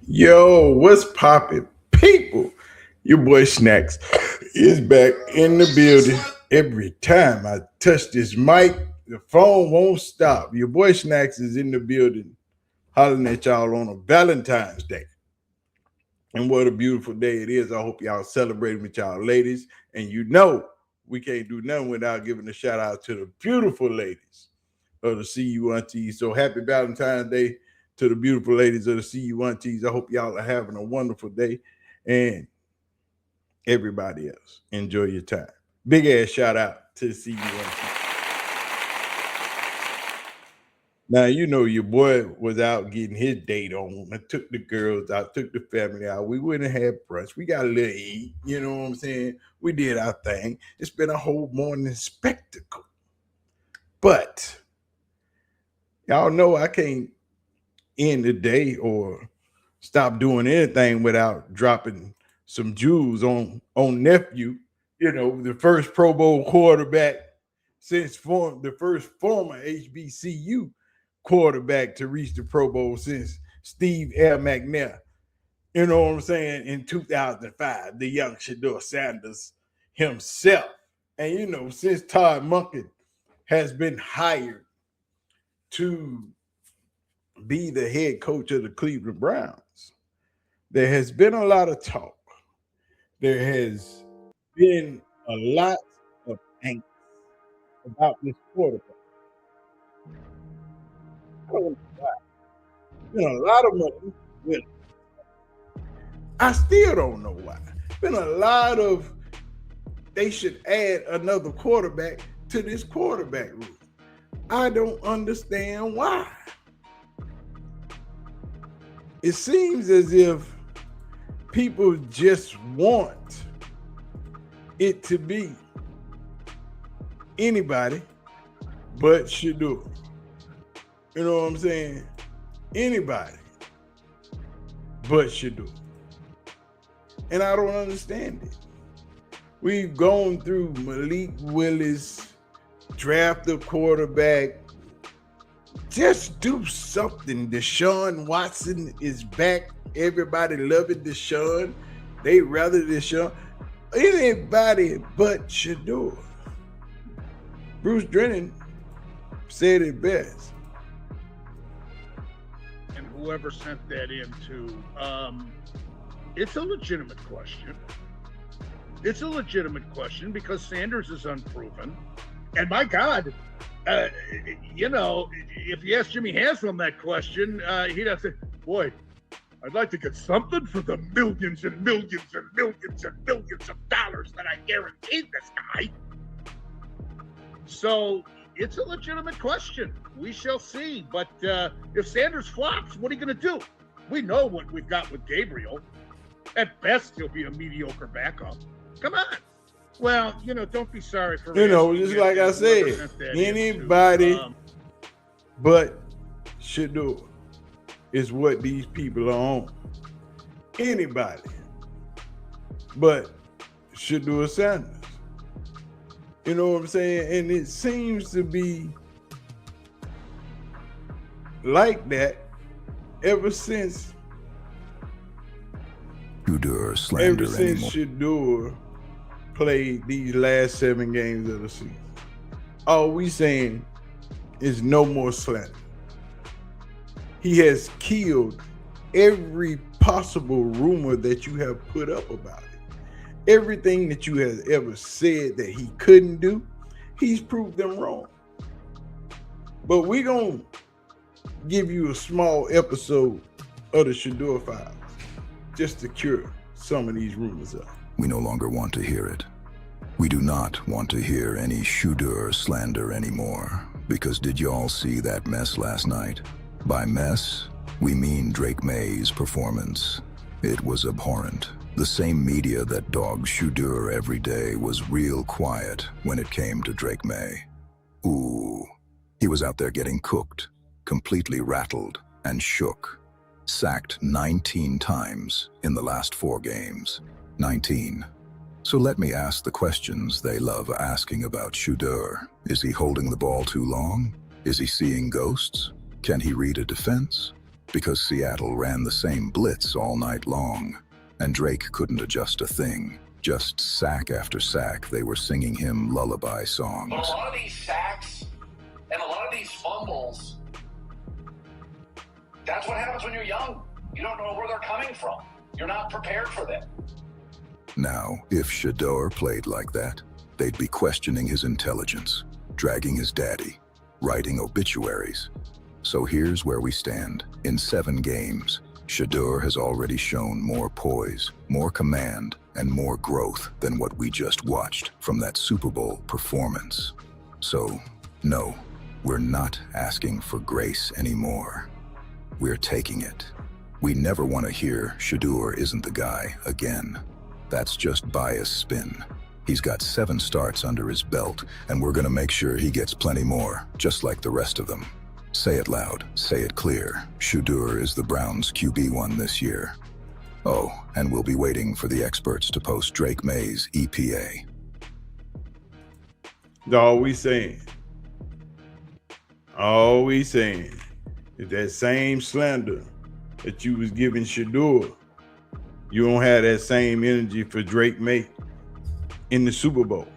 Yo, what's poppin', people? Your boy Snacks is back in the building. Every time I touch this mic, the phone won't stop. Your boy Snacks is in the building, hollering at y'all on a Valentine's Day. And what a beautiful day it is. I hope y'all celebrating with y'all ladies. And you know, we can't do nothing without giving a shout out to the beautiful ladies of the CU Aunties. So happy Valentine's Day to the beautiful ladies of the CU Aunties. I hope y'all are having a wonderful day. And everybody else, enjoy your time. Big ass shout out to the CU Aunties. Now, you know, your boy was out getting his date on. I took the girls out, took the family out. We went and had brunch. We got a little eat. You know what I'm saying? We did our thing. It's been a whole morning spectacle. But y'all know I can't end the day or stop doing anything without dropping some jewels on nephew. You know, the first Pro Bowl quarterback since the first former HBCU quarterback to reach the Pro Bowl since Steve L. McNair. You know what I'm saying? In 2005, the young Shedeur Sanders himself. And you know, since Todd Monken has been hired to be the head coach of the Cleveland Browns, there has been a lot of talk. There has been a lot of angst about this quarterback. I don't know why. Been a lot of money. I still don't know why. Been a lot of they should add another quarterback to this quarterback room. I don't understand why. It seems as if people just want it to be anybody but Shedeur. You know what I'm saying? Anybody but Shedeur. And I don't understand it. We've gone through Malik Willis, draft a quarterback. Just do something. Deshaun Watson is back. Everybody loving Deshaun. They rather Deshaun. Anybody but Shedeur. Bruce Drennan said it best. And whoever sent that in to, it's a legitimate question. It's a legitimate question because Sanders is unproven. And my God, you know, if you ask Jimmy Haslam that question, he'd have to say, boy, I'd like to get something for the millions and millions and millions and millions of dollars that I guaranteed this guy. So it's a legitimate question. We shall see. But if Sanders flops, what are you going to do? We know what we've got with Gabriel. At best, he'll be a mediocre backup. Come on. Well, you know, don't be sorry for you know, just like I said, anybody but Shedeur is what these people are on. Anybody but Shedeur Sanders. You know what I'm saying? And it seems to be like that ever since Shedeur played these last 7 games of the season. All we saying is no more slander. He has killed every possible rumor that you have put up about it. Everything that you have ever said that he couldn't do, he's proved them wrong. But we're going to give you a small episode of the Shedeur Files just to cure some of these rumors up. We no longer want to hear it. We do not want to hear any Shedeur slander anymore, because did y'all see that mess last night? By mess, we mean Drake May's performance. It was abhorrent. The same media that dogs Shedeur every day was real quiet when it came to Drake May. Ooh, he was out there getting cooked, completely rattled and shook. Sacked 19 times in the last 4 games. 19. So let me ask the questions they love asking about Shedeur. Is he holding the ball too long? Is he seeing ghosts? Can he read a defense? because Seattle ran the same blitz all night long, and Drake couldn't adjust a thing. Just sack after sack, they were singing him lullaby songs. But a lot of these sacks and a lot of these fumbles, that's what happens when you're young. You don't know where they're coming from. You're not prepared for them. Now, if Shedeur played like that, they'd be questioning his intelligence, dragging his daddy, writing obituaries. So here's where we stand. In 7 games, Shedeur has already shown more poise, more command, and more growth than what we just watched from that Super Bowl performance. So, no, we're not asking for grace anymore. We're taking it. We never want to hear Shedeur isn't the guy again. That's just bias spin. He's got 7 starts under his belt, and we're gonna make sure he gets plenty more, just like the rest of them. Say it loud, say it clear. Shedeur is the Browns' QB1 this year. Oh, and we'll be waiting for the experts to post Drake May's EPA. All we saying is that same slander that you was giving Shedeur, you don't have that same energy for Drake May in the Super Bowl.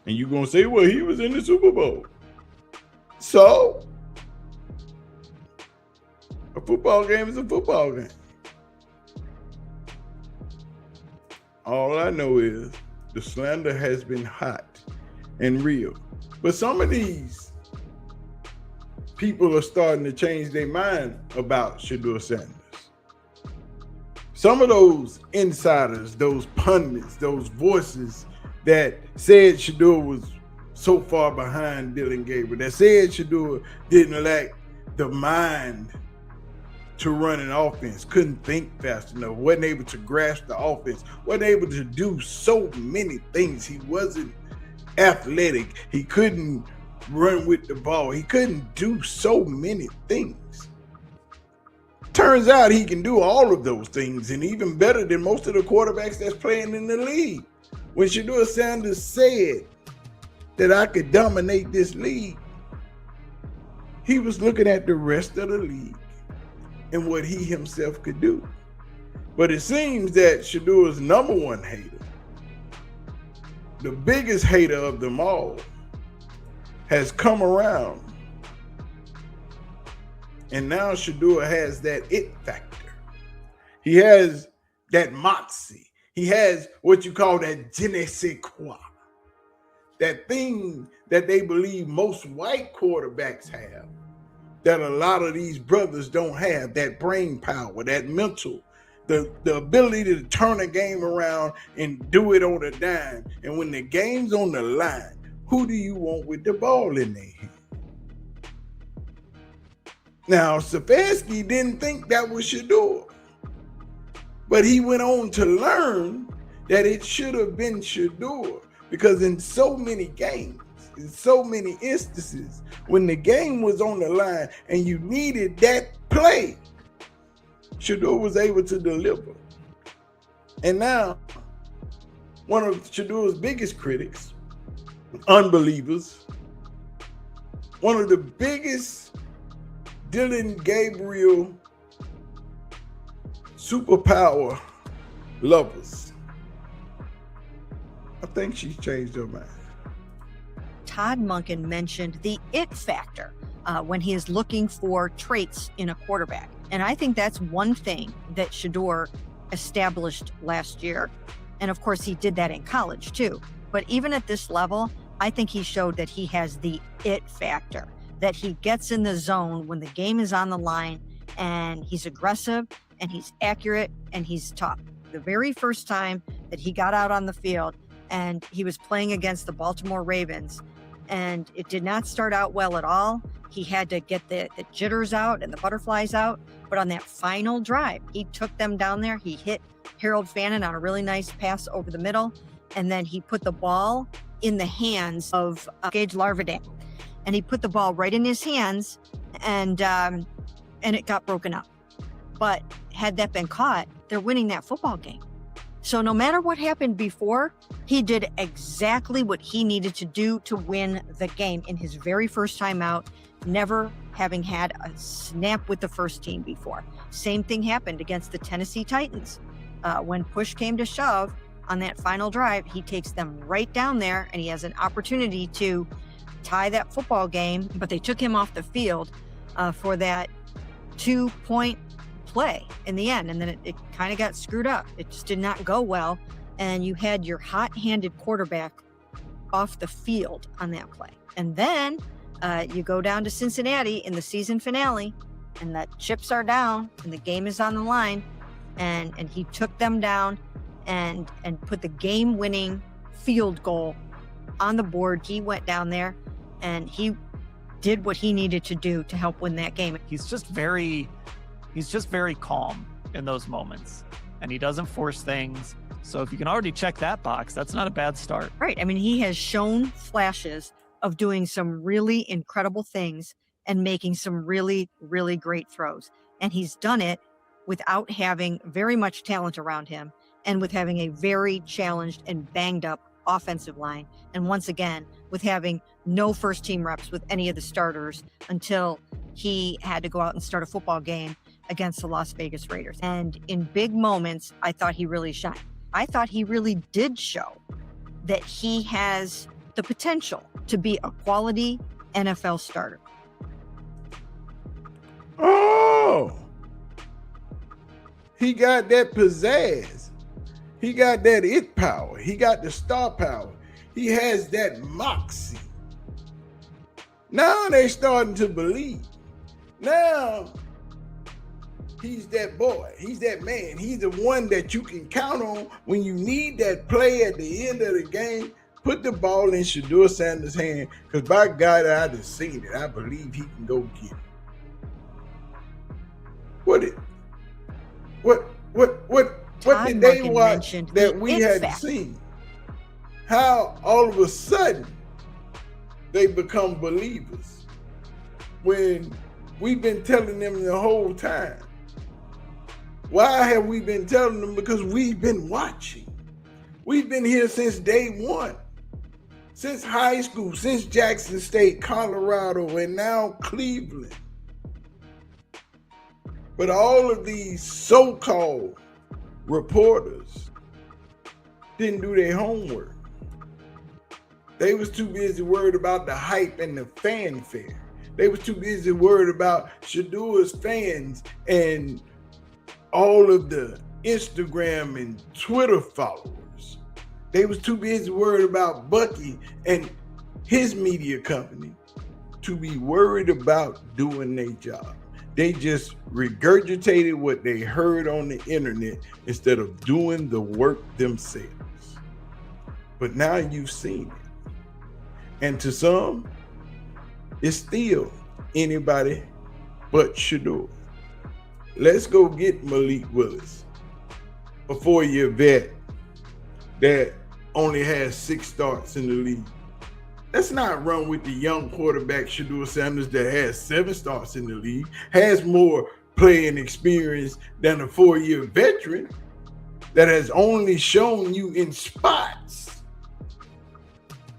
And you're going to say, well, he was in the Super Bowl. So, a football game is a football game. All I know is the slander has been hot and real. But some of these people are starting to change their mind about Shedeursanders. Some of those insiders, those pundits, those voices that said Shedeur was so far behind Dylan Gabriel, that said Shedeur didn't lack the mind to run an offense, couldn't think fast enough, wasn't able to grasp the offense, wasn't able to do so many things. He wasn't athletic. He couldn't run with the ball. He couldn't do so many things. Turns out he can do all of those things, and even better than most of the quarterbacks that's playing in the league. When Shedeursanders said that I could dominate this league, he was looking at the rest of the league and what he himself could do. But it seems that Shedeur's number one hater, the biggest hater of them all, has come around. And now Shedeur has that it factor. He has that moxie. He has what you call that je ne sais quoi. That thing that they believe most white quarterbacks have, that a lot of these brothers don't have, that brain power, that mental, the ability to turn a game around and do it on a dime. And when the game's on the line, who do you want with the ball in their hand? Now, Stefanski didn't think that was Shedeur, but he went on to learn that it should have been Shedeur, because in so many games, in so many instances, when the game was on the line and you needed that play, Shedeur was able to deliver. And now, one of Shedeur's biggest critics, unbelievers, one of the biggest Dylan Gabriel superpower lovers, I think she's changed her mind. Todd Monken mentioned the it factor when he is looking for traits in a quarterback. And I think that's one thing that Shedeur established last year. And of course, he did that in college too. But even at this level, I think he showed that he has the it factor, that he gets in the zone when the game is on the line, and he's aggressive and he's accurate and he's tough. The very first time that he got out on the field and he was playing against the Baltimore Ravens, and it did not start out well at all. He had to get the jitters out and the butterflies out. But on that final drive, he took them down there. He hit Harold Fannin on a really nice pass over the middle. And then he put the ball in the hands of Gage Larvadain. And he put the ball right in his hands, and it got broken up. But had that been caught, they're winning that football game. So no matter what happened before, he did exactly what he needed to do to win the game in his very first time out. Never having had a snap with the first team before. Same thing happened against the Tennessee Titans. When push came to shove on that final drive, he takes them right down there, and he has an opportunity to tie that football game, but they took him off the field for that 2-point play in the end, and then it kind of got screwed up. It just did not go well, and you had your hot-handed quarterback off the field on that play. And then you go down to Cincinnati in the season finale, and the chips are down, and the game is on the line, and he took them down and put the game-winning field goal on the board. He went down there, and he did what he needed to do to help win that game. He's just very calm in those moments, and he doesn't force things. So if you can already check that box, that's not a bad start. Right. I mean, he has shown flashes of doing some really incredible things and making some really, really great throws. And he's done it without having very much talent around him, and with having a very challenged and banged up offensive line. And once again, with having no first team reps with any of the starters until he had to go out and start a football game against the Las Vegas Raiders. And in big moments, I thought he really shined. I thought he really did show that he has the potential to be a quality NFL starter. Oh, he got that pizzazz. He got that it power. He got the star power. He has that moxie. Now they starting to believe. Now he's that boy. He's that man. He's the one that you can count on when you need that play at the end of the game. Put the ball in Shedeur Sanders' hand, because by God, I just seen it. I believe he can go get it. What did they watch that we hadn't seen? How all of a sudden they become believers when we've been telling them the whole time? Why have we been telling them? Because we've been watching. We've been here since day one, since high school, since Jackson State, Colorado, and now Cleveland. But all of these so-called reporters didn't do their homework. They was too busy worried about the hype and the fanfare. They was too busy worried about Shedeur's fans and all of the Instagram and Twitter followers. They was too busy worried about Bucky and his media company to be worried about doing their job. They just regurgitated what they heard on the internet instead of doing the work themselves. But now you've seen it. And to some, it's still anybody but Shedeur. Let's go get Malik Willis, a 4-year vet that only has 6 starts in the league. Let's not run with the young quarterback Shedeur Sanders that has 7 starts in the league, has more playing experience than a 4-year veteran that has only shown you in spots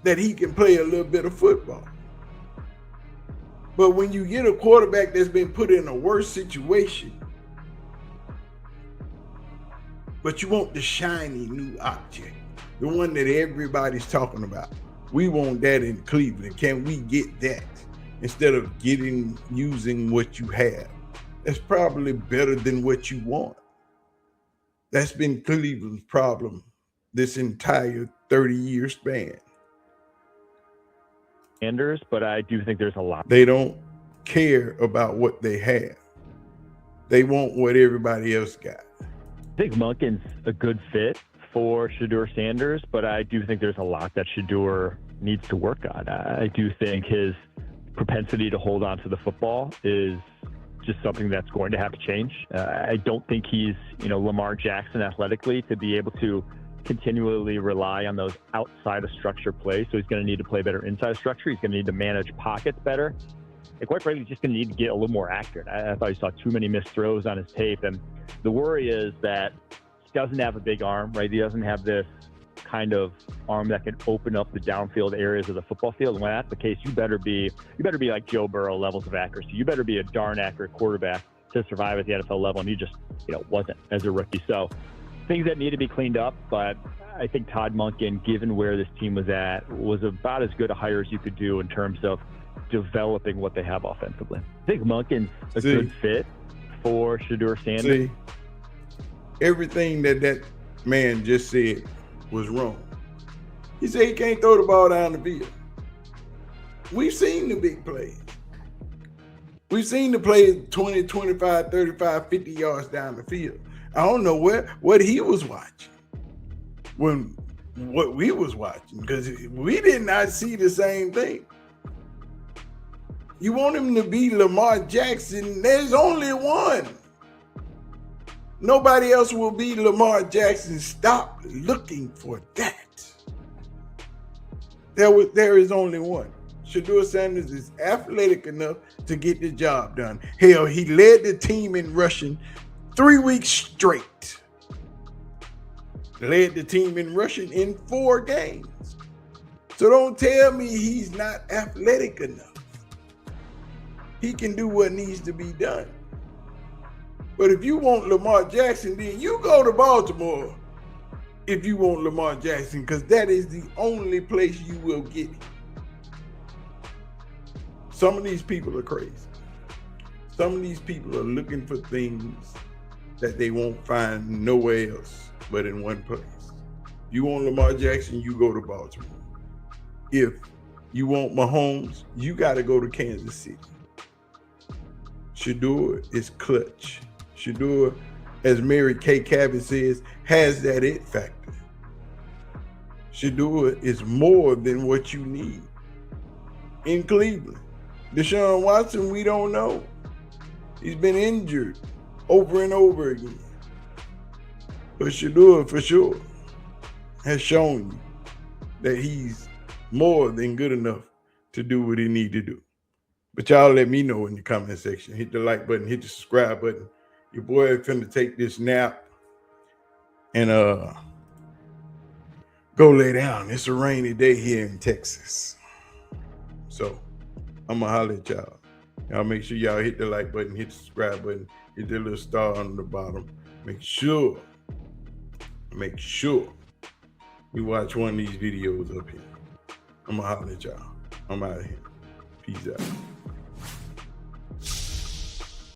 that he can play a little bit of football. But when you get a quarterback that's been put in a worse situation, but you want the shiny new object, the one that everybody's talking about. We want that in Cleveland. Can we get that instead of using what you have? That's probably better than what you want. That's been Cleveland's problem this entire 30-year span. But I do think there's a lot. They don't care about what they have. They want what everybody else got. I think Monken's a good fit for Shedeursanders, but I do think there's a lot that Shedeur needs to work on. I do think his propensity to hold on to the football is just something that's going to have to change. I don't think he's, Lamar Jackson athletically to be able to continually rely on those outside of structure plays. So he's going to need to play better inside of structure. He's going to need to manage pockets better. And quite frankly, he's just going to need to get a little more accurate. I thought he saw too many missed throws on his tape. And the worry is that he doesn't have a big arm, right? He doesn't have this kind of arm that can open up the downfield areas of the football field. And when that's the case, you better be like Joe Burrow levels of accuracy. You better be a darn accurate quarterback to survive at the NFL level. And he just, wasn't as a rookie. So things that need to be cleaned up, but I think Todd Monken, given where this team was at, was about as good a hire as you could do in terms of developing what they have offensively. I think Monken's a good fit for Shedeur Sanders. Everything that man just said was wrong. He said he can't throw the ball down the field. We've seen the big plays. We've seen the plays 20, 25, 35, 50 yards down the field. I don't know what he was watching when what we was watching, because we did not see the same thing. You want him to be Lamar Jackson, there's only one. Nobody else will be Lamar Jackson. Stop looking for that. There is only one. Shedeur Sanders is athletic enough to get the job done. Hell, he led the team in rushing 3 weeks straight. Led the team in rushing in 4 games. So don't tell me he's not athletic enough. He can do what needs to be done. But if you want Lamar Jackson, then you go to Baltimore if you want Lamar Jackson, because that is the only place you will get him. Some of these people are crazy. Some of these people are looking for things that they won't find nowhere else but in one place. If you want Lamar Jackson, you go to Baltimore. If you want Mahomes, you got to go to Kansas City. Shedeur is clutch. Shedeur, as Mary Kay Cabot says, has that it factor. Shedeur is more than what you need. In Cleveland, Deshaun Watson, we don't know. He's been injured over and over again. But Shedeur, for sure, has shown you that he's more than good enough to do what he need to do. But y'all let me know in the comment section. Hit the like button, hit the subscribe button. Your boy finna take this nap and go lay down. It's a rainy day here in Texas. So I'm gonna holler at y'all. Y'all make sure y'all hit the like button, hit the subscribe button, hit the little star on the bottom. Make sure we watch one of these videos up here. I'm gonna holler at y'all. I'm out of here. Peace out.